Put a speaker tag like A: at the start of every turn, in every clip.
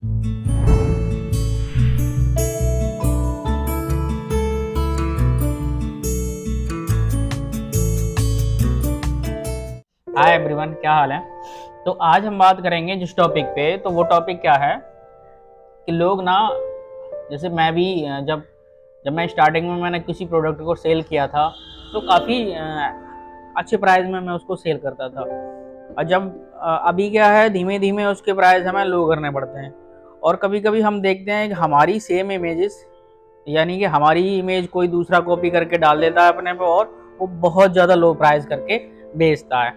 A: Hi everyone, क्या हाल है। तो आज हम बात करेंगे जिस टॉपिक पे, तो वो टॉपिक क्या है कि लोग ना, जैसे मैं भी जब जब मैं स्टार्टिंग में मैंने किसी प्रोडक्ट को सेल किया था तो काफ़ी अच्छे प्राइस में मैं उसको सेल करता था। और जब अभी क्या है, धीमे धीमे उसके प्राइस हमें लो करने पड़ते हैं। और कभी कभी हम देखते हैं कि हमारी सेम इमेजेस, यानी कि हमारी इमेज कोई दूसरा कॉपी करके डाल देता है अपने पे, और वो बहुत ज़्यादा लो प्राइस करके बेचता है।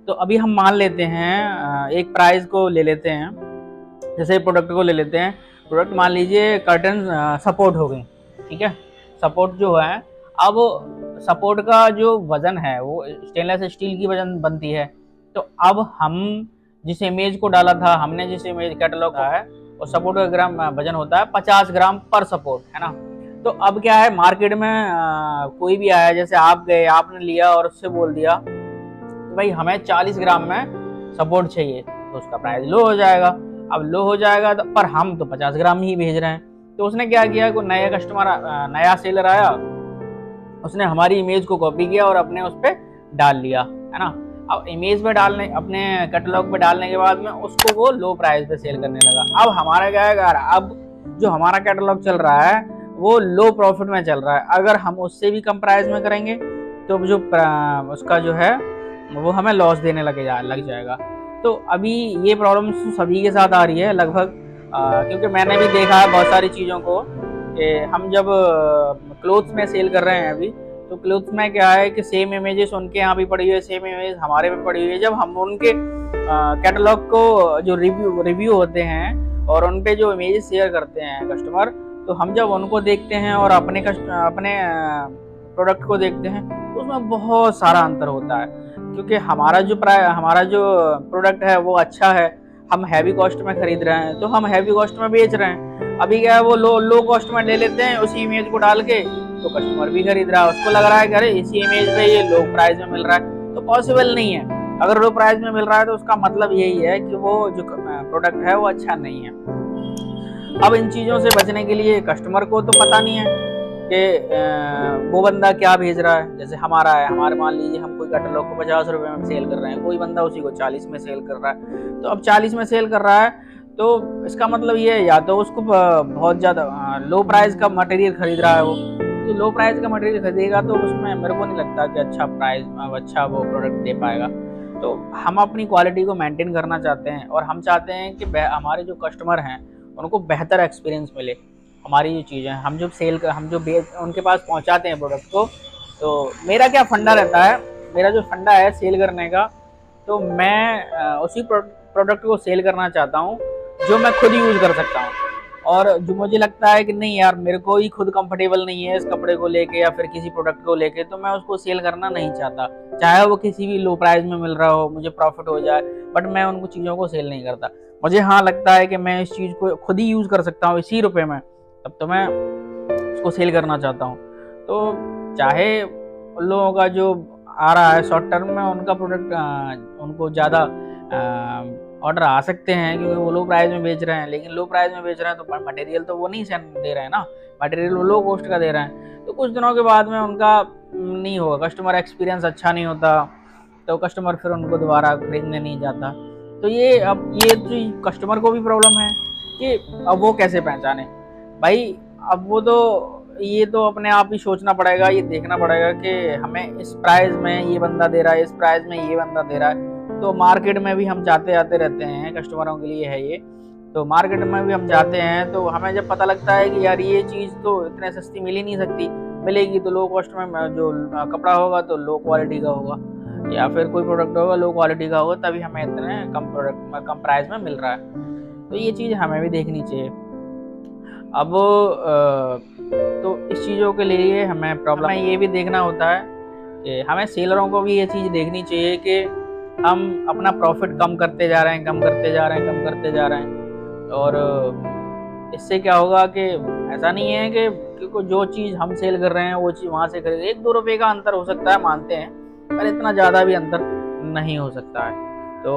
A: तो अभी हम मान लेते हैं, एक प्राइस को ले लेते हैं, जैसे प्रोडक्ट को ले लेते हैं। प्रोडक्ट मान लीजिए कर्टन सपोर्ट हो गई, ठीक है। सपोर्ट जो है, अब सपोर्ट का जो वजन है वो स्टेनलेस स्टील की वजन बनती है। तो अब हम जिस इमेज को डाला था, हमने जिस इमेज कैटलॉग का है, और सपोर्ट का ग्राम वजन होता है 50 ग्राम पर सपोर्ट, है ना। तो अब क्या है, मार्केट में कोई भी आया, जैसे आप गए, आपने लिया और उससे बोल दिया कि भाई हमें 40 ग्राम में सपोर्ट चाहिए, तो उसका प्राइस लो हो जाएगा। अब लो हो जाएगा तो, पर हम तो 50 ग्राम ही भेज रहे हैं। तो उसने क्या किया, कोई नया कस्टमर, नया सेलर आया, उसने हमारी इमेज को कॉपी किया और अपने उस पर डाल लिया, है ना। अब इमेज पे डालने, अपने कैटलॉग पे डालने के बाद में उसको वो लो प्राइस पे सेल करने लगा। अब हमारा क्या है, अब जो हमारा कैटलॉग चल रहा है वो लो प्रॉफिट में चल रहा है। अगर हम उससे भी कम प्राइस में करेंगे तो जो उसका जो है वो हमें लॉस देने लग जाएगा। तो अभी ये प्रॉब्लम सभी के साथ आ रही है लगभग, क्योंकि मैंने भी देखा है बहुत सारी चीज़ों को कि हम जब क्लोथ्स में सेल कर रहे हैं अभी, तो क्लोथ्स में क्या है कि सेम इमेजेस उनके यहाँ भी पड़ी हुई है, सेम इमेज हमारे पे पड़ी हुई है। जब हम उनके कैटलॉग को जो रिव्यू होते हैं और उन पे जो इमेजेस शेयर करते हैं कस्टमर, तो हम जब उनको देखते हैं और अपने प्रोडक्ट को देखते हैं तो उसमें बहुत सारा अंतर होता है। क्योंकि हमारा जो प्रोडक्ट है वो अच्छा है, हम हैवी कॉस्ट में खरीद रहे हैं, तो हम हैवी कॉस्ट में बेच रहे हैं। अभी क्या है, वो लो कॉस्ट में ले लेते हैं उसी इमेज को डाल के, तो कस्टमर भी खरीद रहा है, उसको लग रहा है कि अरे इसी इमेज पे ये लो प्राइस में मिल रहा है। तो पॉसिबल नहीं है। अगर लो प्राइस में मिल रहा है तो उसका मतलब यही है कि वो जो प्रोडक्ट है वो अच्छा नहीं है। अब इन चीज़ों से बचने के लिए कस्टमर को तो पता नहीं है कि वो बंदा क्या भेज रहा है। जैसे हमारा है, हमारे मान लीजिए हम कोई कैटलॉग को 50 रुपये में सेल कर रहे हैं, कोई बंदा उसी को 40 में सेल कर रहा है। तो अब 40 में सेल कर रहा है तो इसका मतलब ये है, या तो उसको बहुत ज़्यादा लो प्राइस का मटेरियल खरीद रहा है वो। तो लो प्राइस का मटेरियल खरीदेगा तो उसमें मेरे को नहीं लगता कि अच्छा प्राइस, अच्छा वो प्रोडक्ट दे पाएगा। तो हम अपनी क्वालिटी को मेंटेन करना चाहते हैं, और हम चाहते हैं कि हमारे जो कस्टमर हैं उनको बेहतर एक्सपीरियंस मिले। हमारी जो चीज़ें हम जो उनके पास पहुंचाते हैं प्रोडक्ट को, तो मेरा क्या फंडा रहता है, मेरा जो फंडा है सेल करने का, तो मैं उसी प्रोडक्ट को सेल करना चाहता हूँ जो मैं खुद यूज़ कर सकता हूँ। और जो मुझे लगता है कि नहीं यार, मेरे को ही खुद कंफर्टेबल नहीं है इस कपड़े को लेके या फिर किसी प्रोडक्ट को लेके, तो मैं उसको सेल करना नहीं चाहता। चाहे वो किसी भी लो प्राइस में मिल रहा हो, मुझे प्रॉफिट हो जाए, बट मैं उनको चीज़ों को सेल नहीं करता। मुझे हाँ लगता है कि मैं इस चीज़ को खुद ही यूज़ कर सकता हूँ इसी रुपये में, तब तो मैं उसको सेल करना चाहता हूँ। तो चाहे उन लोगों का जो आ रहा है शॉर्ट टर्म में, उनका प्रोडक्ट उनको ज़्यादा ऑर्डर आ सकते हैं क्योंकि वो लो प्राइस में बेच रहे हैं, लेकिन लो प्राइस में बेच रहे हैं तो मटेरियल तो वो नहीं सेंड दे रहे हैं ना, मटेरियल वो लो कॉस्ट का दे रहे हैं। तो कुछ दिनों के बाद में उनका नहीं होगा, कस्टमर एक्सपीरियंस अच्छा नहीं होता, तो कस्टमर फिर उनको दोबारा खरीदने नहीं जाता। तो ये तो कस्टमर को भी प्रॉब्लम है कि अब वो कैसे पहचाने भाई। अब वो तो ये तो अपने आप ही सोचना पड़ेगा, ये देखना पड़ेगा कि हमें इस प्राइस में ये बंदा दे रहा है, इस प्राइस में ये बंदा दे रहा है। तो मार्केट में भी हम जाते आते रहते हैं, कस्टमरों के लिए है ये। तो मार्केट में भी हम जाते हैं तो हमें जब पता लगता है कि यार ये चीज़ तो इतने सस्ती मिल ही नहीं सकती, मिलेगी तो लो कॉस्ट में, जो कपड़ा होगा तो लो क्वालिटी का होगा, या फिर कोई प्रोडक्ट होगा लो क्वालिटी का होगा, तभी हमें इतने कम प्राइस में मिल रहा है। तो ये चीज़ हमें भी देखनी चाहिए। अब तो इस चीज़ों के लिए हमें प्रॉब्लम ये भी देखना होता है कि हमें सेलरों को भी ये चीज़ देखनी चाहिए कि हम अपना प्रॉफिट कम करते जा रहे हैं। और इससे क्या होगा कि ऐसा नहीं है कि क्योंकि जो चीज़ हम सेल कर रहे हैं वो चीज़ वहाँ से खरीद, 1-2 रुपये का अंतर हो सकता है, मानते हैं, पर इतना ज़्यादा भी अंतर नहीं हो सकता है। तो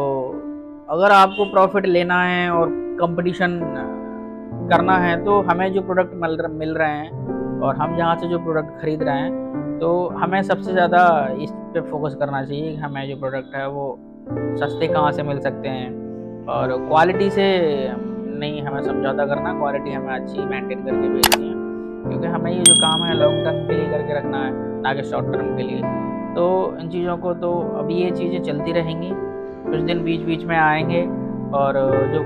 A: अगर आपको प्रॉफिट लेना है और कंपटीशन करना है तो हमें जो प्रोडक्ट मिल रहे हैं और हम जहाँ से जो प्रोडक्ट खरीद रहे हैं तो हमें सबसे ज़्यादा इस पे फोकस करना चाहिए कि हमें जो प्रोडक्ट है वो सस्ते कहाँ से मिल सकते हैं और क्वालिटी से नहीं हमें समझौता करना, क्वालिटी हमें अच्छी मेंटेन करके बेचनी है, क्योंकि हमें ये जो काम है लॉन्ग टर्म के लिए करके रखना है, ना कि शॉर्ट टर्म के लिए। तो इन चीज़ों को तो अभी ये चीज़ें चलती रहेंगी, कुछ दिन बीच बीच में आएंगे और जो